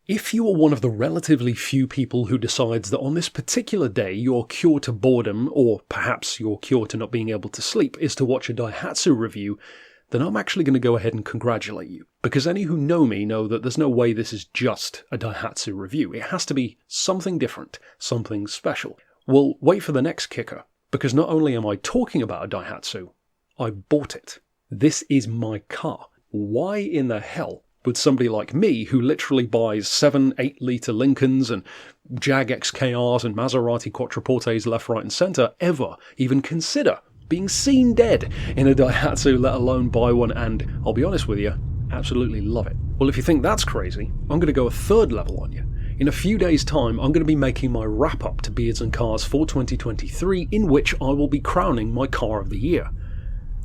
If you are one of the relatively few people who decides that on this particular day your cure to boredom, or perhaps your cure to not being able to sleep, is to watch a Daihatsu review, then I'm actually going to go ahead and congratulate you. Because any who know me know that there's no way this is just a Daihatsu review. It has to be something different, something special. Well, wait for the next kicker, because not only am I talking about a Daihatsu, I bought it. This is my car. Why in the hell would somebody like me, who literally buys 7-8 litre Lincolns and Jag XKRs and Maserati Quattroportes left, right and centre, ever even consider being seen dead in a Daihatsu, let alone buy one, and I'll be honest with you, absolutely love it. Well, if you think that's crazy, I'm going to go a third level on you. In a few days' time, I'm going to be making my wrap-up to Beards and Cars for 2023, in which I will be crowning my Car of the Year.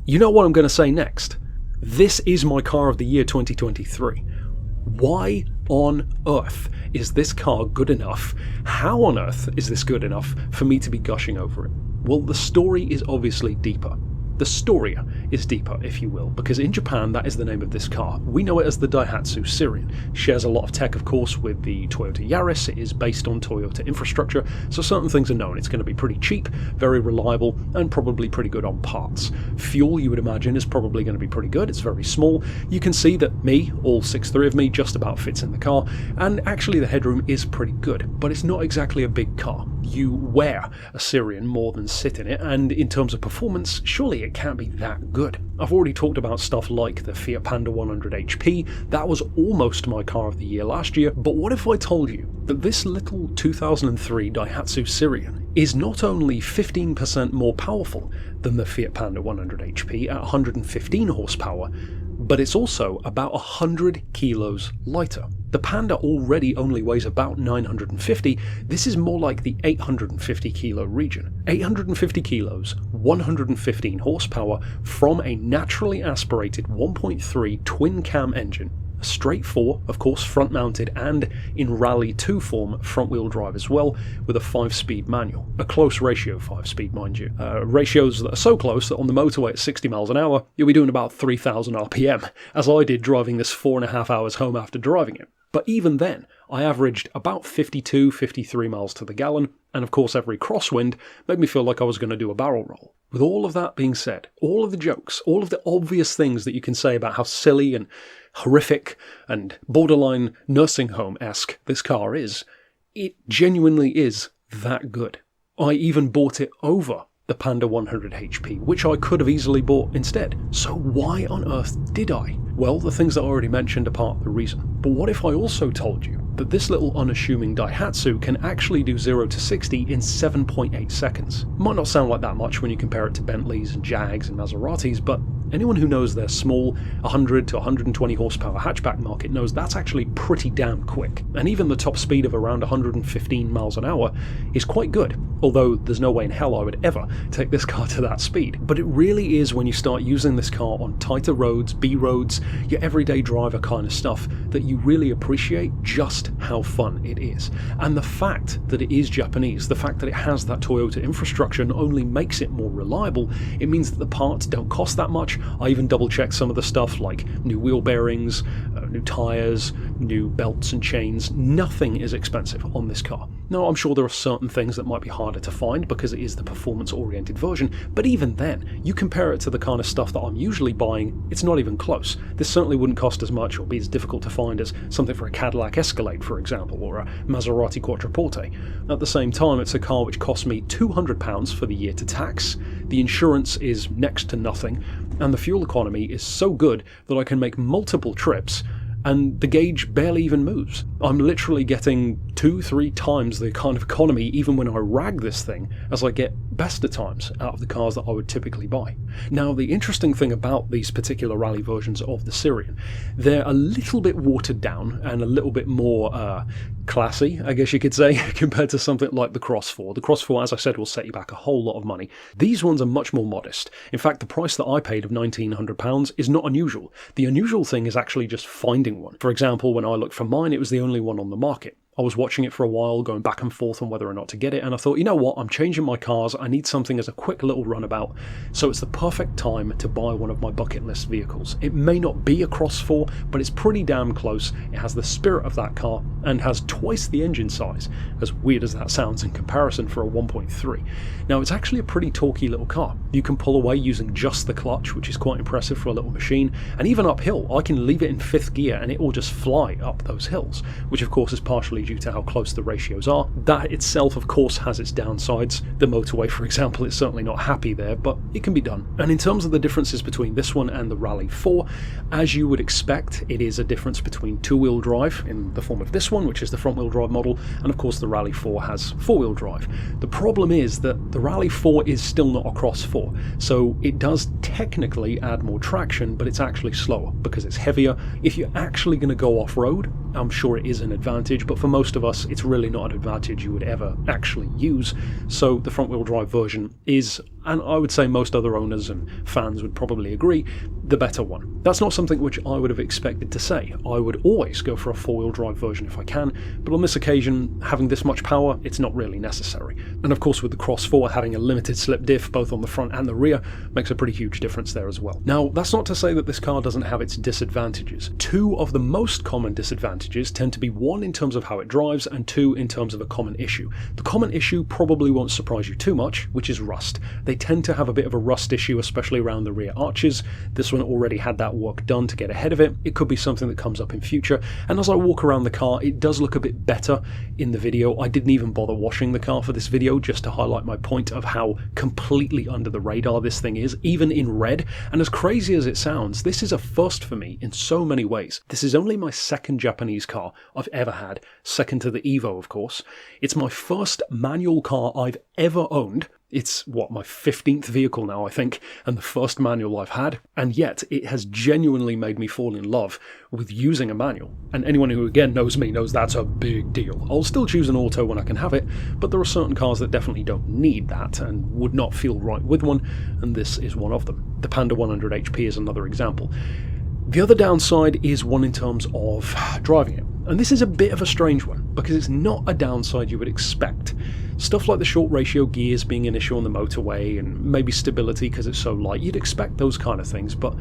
You know what I'm going to say next? This is my Car of the Year 2023. Why on earth is this car good enough? How on earth is this good enough for me to be gushing over it? Well, the story is obviously deeper. The Storia is deeper, if you will, because in Japan that is the name of this car. We know it as the Daihatsu Sirion. Shares a lot of tech, of course, with the Toyota Yaris. It is based on Toyota infrastructure, so certain things are known. It's going to be pretty cheap, very reliable, and probably pretty good on parts. Fuel, you would imagine, is probably going to be pretty good. It's very small. You can see that me, all 6'3" of me, just about fits in the car, and actually the headroom is pretty good, but it's not exactly a big car. You wear a Sirion more than sit in it, and in terms of performance, surely it can't be that good. I've already talked about stuff like the Fiat Panda 100 HP, that was almost my Car of the Year last year, but what if I told you that this little 2003 Daihatsu Sirion is not only 15% more powerful than the Fiat Panda 100 HP at 115 horsepower, but it's also about 100 kilos lighter. The Panda already only weighs about 950, this is more like the 850 kilo region. 850 kilos, 115 horsepower from a naturally aspirated 1.3 twin cam engine. A straight 4, of course front mounted and in Rally 2 form front wheel drive as well, with a 5-speed manual. A close ratio 5-speed, mind you. Ratios that are so close that on the motorway at 60 miles an hour, you'll be doing about 3,000 RPM, as I did driving this 4.5 hours home after driving it. But even then, I averaged about 52, 53 miles to the gallon, and of course every crosswind made me feel like I was going to do a barrel roll. With all of that being said, all of the jokes, all of the obvious things that you can say about how silly and horrific and borderline nursing home-esque this car is, it genuinely is that good. I even bought it over the Panda 100 HP, which I could have easily bought instead. So why on earth did I? Well, the things that I already mentioned are part of the reason. But what if I also told you that this little unassuming Daihatsu can actually do 0 to 60 in 7.8 seconds? Might not sound like that much when you compare it to Bentleys and Jags and Maseratis, but anyone who knows their small 100 to 120 horsepower hatchback market knows that's actually pretty damn quick. And even the top speed of around 115 miles an hour is quite good, although there's no way in hell I would ever take this car to that speed. But it really is when you start using this car on tighter roads, B roads, your everyday driver kind of stuff, that you really appreciate just how fun it is. And the fact that it is Japanese, the fact that it has that Toyota infrastructure not only makes it more reliable, it means that the parts don't cost that much. I even double checked some of the stuff like new wheel bearings, new tyres, new belts and chains. Nothing is expensive on this car. Now, I'm sure there are certain things that might be harder to find because it is the performance-oriented version, but even then, you compare it to the kind of stuff that I'm usually buying, it's not even close. This certainly wouldn't cost as much or be as difficult to find as something for a Cadillac Escalade, for example, or a Maserati Quattroporte. At the same time, it's a car which cost me £200 for the year to tax, the insurance is next to nothing, and the fuel economy is so good that I can make multiple trips and the gauge barely even moves. I'm literally getting 2-3 times the kind of economy even when I rag this thing as I get best of times out of the cars that I would typically buy. Now, the interesting thing about these particular rally versions of the Sirion, they're a little bit watered down and a little bit more classy, I guess you could say, compared to something like the Cross 4. The Cross 4, as I said, will set you back a whole lot of money. These ones are much more modest. In fact, the price that I paid of £1,900 is not unusual. The unusual thing is actually just finding one. For example, when I looked for mine, it was the only one on the market. I was watching it for a while, going back and forth on whether or not to get it, and I thought, you know what, I'm changing my cars, I need something as a quick little runabout, so it's the perfect time to buy one of my bucket list vehicles. It may not be a Cross 4, but it's pretty damn close. It has the spirit of that car, and has twice the engine size, as weird as that sounds in comparison for a 1.3. Now, it's actually a pretty torquey little car. You can pull away using just the clutch, which is quite impressive for a little machine, and even uphill, I can leave it in 5th gear and it will just fly up those hills, which of course is partially due to how close the ratios are. That itself, of course, has its downsides. The motorway, for example, is certainly not happy there, but it can be done. And in terms of the differences between this one and the Rally 4, as you would expect, it is a difference between two-wheel drive in the form of this one, which is the front-wheel drive model, and of course the Rally 4 has four-wheel drive. The problem is that the Rally 4 is still not a Cross 4, so it does technically add more traction, but it's actually slower because it's heavier. If you're actually going to go off-road, I'm sure it is an advantage, but for most of us, it's really not an advantage you would ever actually use. So the front-wheel drive version is, and I would say most other owners and fans would probably agree, the better one. That's not something which I would have expected to say. I would always go for a four-wheel drive version if I can, but on this occasion, having this much power, it's not really necessary. And of course, with the Cross 4 having a limited slip diff both on the front and the rear, makes a pretty huge difference there as well. Now, that's not to say that this car doesn't have its disadvantages. Two of the most common disadvantages tend to be one in terms of how it drives and two in terms of a common issue. The common issue probably won't surprise you too much, which is rust. They tend to have a bit of a rust issue, especially around the rear arches. This one already had that work done to get ahead of it. It could be something that comes up in future, and as I walk around the car, it does look a bit better in the video. I didn't even bother washing the car for this video, just to highlight my point of how completely under the radar this thing is, even in red. And as crazy as it sounds, this is a first for me in so many ways. This is only my second Japanese car I've ever had, second to the Evo, of course. It's my first manual car I've ever owned. It's, my 15th vehicle now, I think, and the first manual I've had, and yet it has genuinely made me fall in love with using a manual. And anyone who, again, knows me knows that's a big deal. I'll still choose an auto when I can have it, but there are certain cars that definitely don't need that and would not feel right with one, and this is one of them. The Panda 100 HP is another example. The other downside is one in terms of driving it. And this is a bit of a strange one, because it's not a downside you would expect. Stuff like the short ratio gears being an issue on the motorway, and maybe stability because it's so light, you'd expect those kind of things, but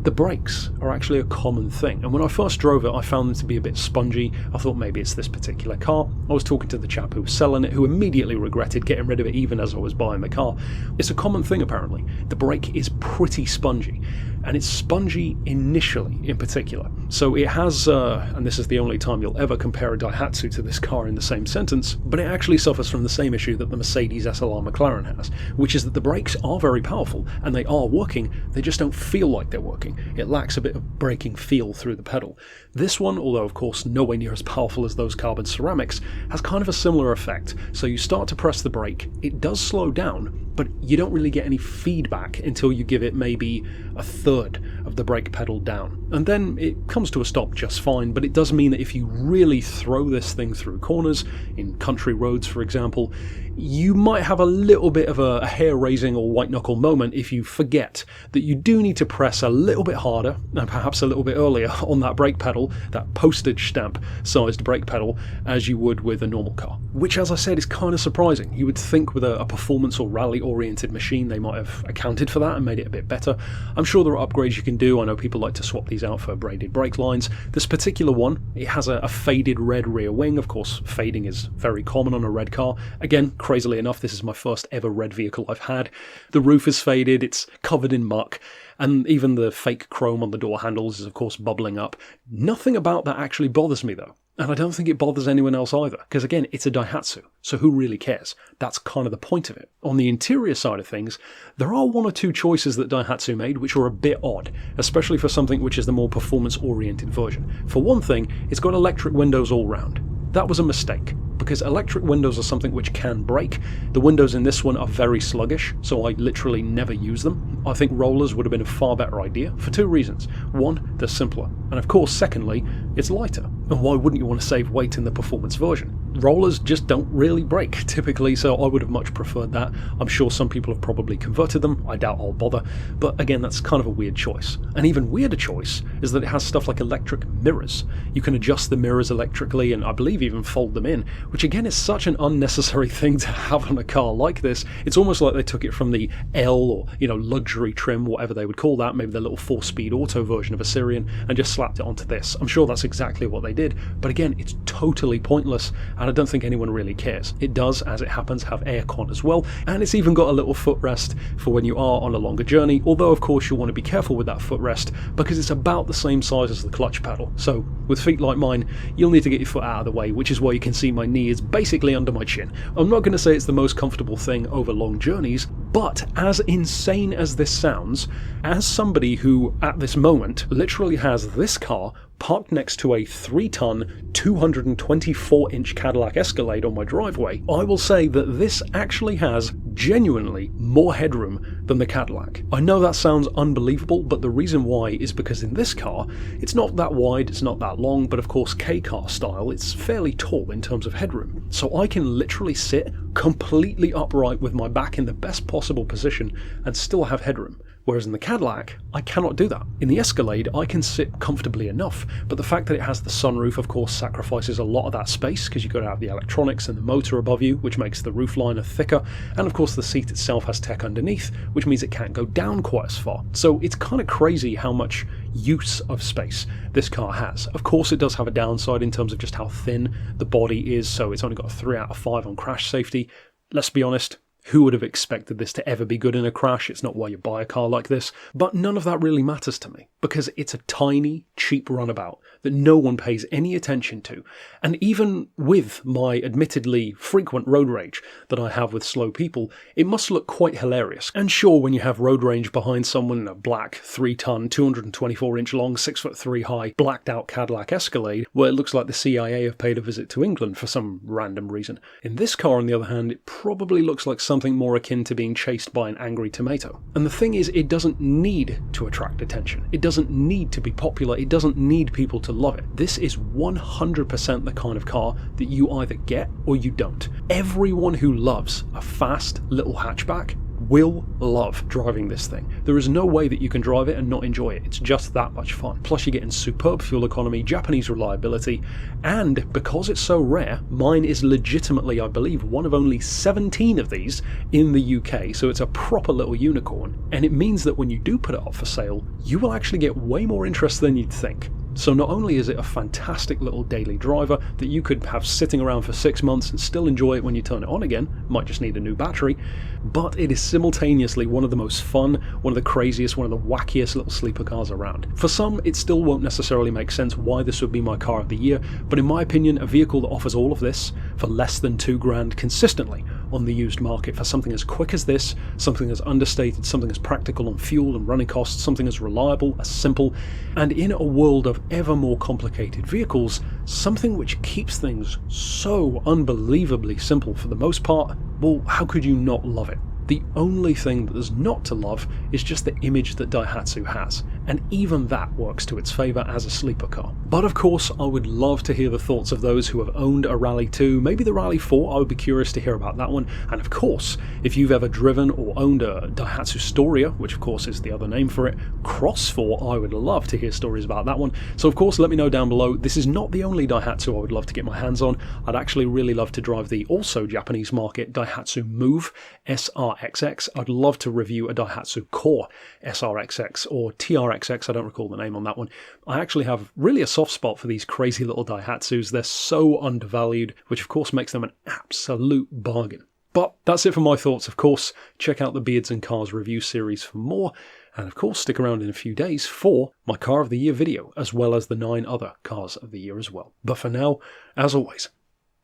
the brakes are actually a common thing. And when I first drove it, I found them to be a bit spongy. I thought maybe it's this particular car. I was talking to the chap who was selling it, who immediately regretted getting rid of it even as I was buying the car. It's a common thing apparently. The brake is pretty spongy. And it's spongy initially, in particular. So it has, and this is the only time you'll ever compare a Daihatsu to this car in the same sentence, but it actually suffers from the same issue that the Mercedes SLR McLaren has, which is that the brakes are very powerful, and they are working, they just don't feel like they're working. It lacks a bit of braking feel through the pedal. This one, although of course nowhere near as powerful as those carbon ceramics, has kind of a similar effect. So you start to press the brake, it does slow down, but you don't really get any feedback until you give it maybe a third of the brake pedal down. And then it comes to a stop just fine, but it does mean that if you really throw this thing through corners, in country roads for example, you might have a little bit of a hair-raising or white-knuckle moment if you forget that you do need to press a little bit harder, and perhaps a little bit earlier, on that brake pedal, that postage stamp-sized brake pedal, as you would with a normal car. Which, as I said, is kind of surprising. You would think with a performance or rally-oriented machine they might have accounted for that and made it a bit better. I'm sure there are upgrades you can do. I know people like to swap these out for braided brake lines. This particular one, it has a faded red rear wing. Of course, fading is very common on a red car. Again, crazily enough, this is my first ever red vehicle I've had. The roof is faded, it's covered in muck, and even the fake chrome on the door handles is of course bubbling up. Nothing about that actually bothers me though. And I don't think it bothers anyone else either, because again, it's a Daihatsu, so who really cares? That's kind of the point of it. On the interior side of things, there are one or two choices that Daihatsu made which are a bit odd, especially for something which is the more performance-oriented version. For one thing, it's got electric windows all round. That was a mistake, because electric windows are something which can break. The windows in this one are very sluggish, so I literally never use them. I think rollers would have been a far better idea, for two reasons. One, they're simpler, and of course, secondly, it's lighter. And why wouldn't you want to save weight in the performance version? Rollers just don't really break, typically, so I would have much preferred that. I'm sure some people have probably converted them, I doubt I'll bother, but again, that's kind of a weird choice. An even weirder choice is that it has stuff like electric mirrors. You can adjust the mirrors electrically and I believe even fold them in, which again is such an unnecessary thing to have on a car like this. It's almost like they took it from the L or, luxury trim, whatever they would call that, maybe the little 4-speed auto version of a Sirion, and just slapped it onto this. I'm sure that's exactly what they did, but again, it's totally pointless, and I don't think anyone really cares. It does, as it happens, have aircon as well, and it's even got a little footrest for when you are on a longer journey, although of course you'll want to be careful with that footrest because it's about the same size as the clutch pedal. So with feet like mine, you'll need to get your foot out of the way, which is why you can see my knee is basically under my chin. I'm not going to say it's the most comfortable thing over long journeys, but as insane as this sounds, as somebody who at this moment literally has this car parked next to a 3-ton, 224-inch Cadillac Escalade on my driveway, I will say that this actually has genuinely more headroom than the Cadillac. I know that sounds unbelievable, but the reason why is because in this car, it's not that wide, it's not that long, but of course K-car style, it's fairly tall in terms of headroom. So I can literally sit completely upright with my back in the best possible position and still have headroom. Whereas in the Cadillac, I cannot do that. In the Escalade, I can sit comfortably enough, but the fact that it has the sunroof, of course, sacrifices a lot of that space because you've got to have the electronics and the motor above you, which makes the roof liner thicker, and of course the seat itself has tech underneath, which means it can't go down quite as far. So it's kind of crazy how much use of space this car has. Of course it does have a downside in terms of just how thin the body is, so it's only got a 3 out of 5 on crash safety. Let's be honest, who would have expected this to ever be good in a crash? It's not why you buy a car like this. But none of that really matters to me, because it's a tiny, cheap runabout that no one pays any attention to. And even with my admittedly frequent road rage that I have with slow people, it must look quite hilarious. And sure, when you have road rage behind someone in a black 3-ton, 224-inch long, 6'3" high, blacked out Cadillac Escalade, where it looks like the CIA have paid a visit to England for some random reason. In this car, on the other hand, it probably looks like something more akin to being chased by an angry tomato. And the thing is, it doesn't need to attract attention. It doesn't need to be popular. It doesn't need people to love it. This is 100% the kind of car that you either get or you don't. Everyone who loves a fast little hatchback will love driving this thing. There is no way that you can drive it and not enjoy it. It's just that much fun. Plus you're getting superb fuel economy, Japanese reliability, and because it's so rare, mine is legitimately, I believe, one of only 17 of these in the UK, so it's a proper little unicorn, and it means that when you do put it up for sale, you will actually get way more interest than you'd think. So not only is it a fantastic little daily driver that you could have sitting around for 6 months and still enjoy it when you turn it on again, might just need a new battery, but it is simultaneously one of the most fun, one of the craziest, one of the wackiest little sleeper cars around. For some, it still won't necessarily make sense why this would be my car of the year, but in my opinion, a vehicle that offers all of this for less than $2,000 consistently on the used market for something as quick as this, something as understated, something as practical on fuel and running costs, something as reliable, as simple, and in a world of ever more complicated vehicles, something which keeps things so unbelievably simple for the most part, well, how could you not love it? The only thing that there's not to love is just the image that Daihatsu has, and even that works to its favour as a sleeper car. But of course, I would love to hear the thoughts of those who have owned a Rally 2, maybe the Rally 4, I would be curious to hear about that one, and of course, if you've ever driven or owned a Daihatsu Storia, which of course is the other name for it, Cross 4, I would love to hear stories about that one. So of course, let me know down below. This is not the only Daihatsu I would love to get my hands on. I'd actually really love to drive the also Japanese market Daihatsu Move SRXX. I'd love to review a Daihatsu Core SRXX or TRXX, I don't recall the name on that one. I actually have really a soft spot for these crazy little Daihatsus. They're so undervalued, which of course makes them an absolute bargain. But that's it for my thoughts, of course. Check out the Beards and Cars review series for more, and of course stick around in a few days for my Car of the Year video, as well as the 9 other Cars of the Year as well. But for now, as always,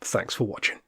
thanks for watching.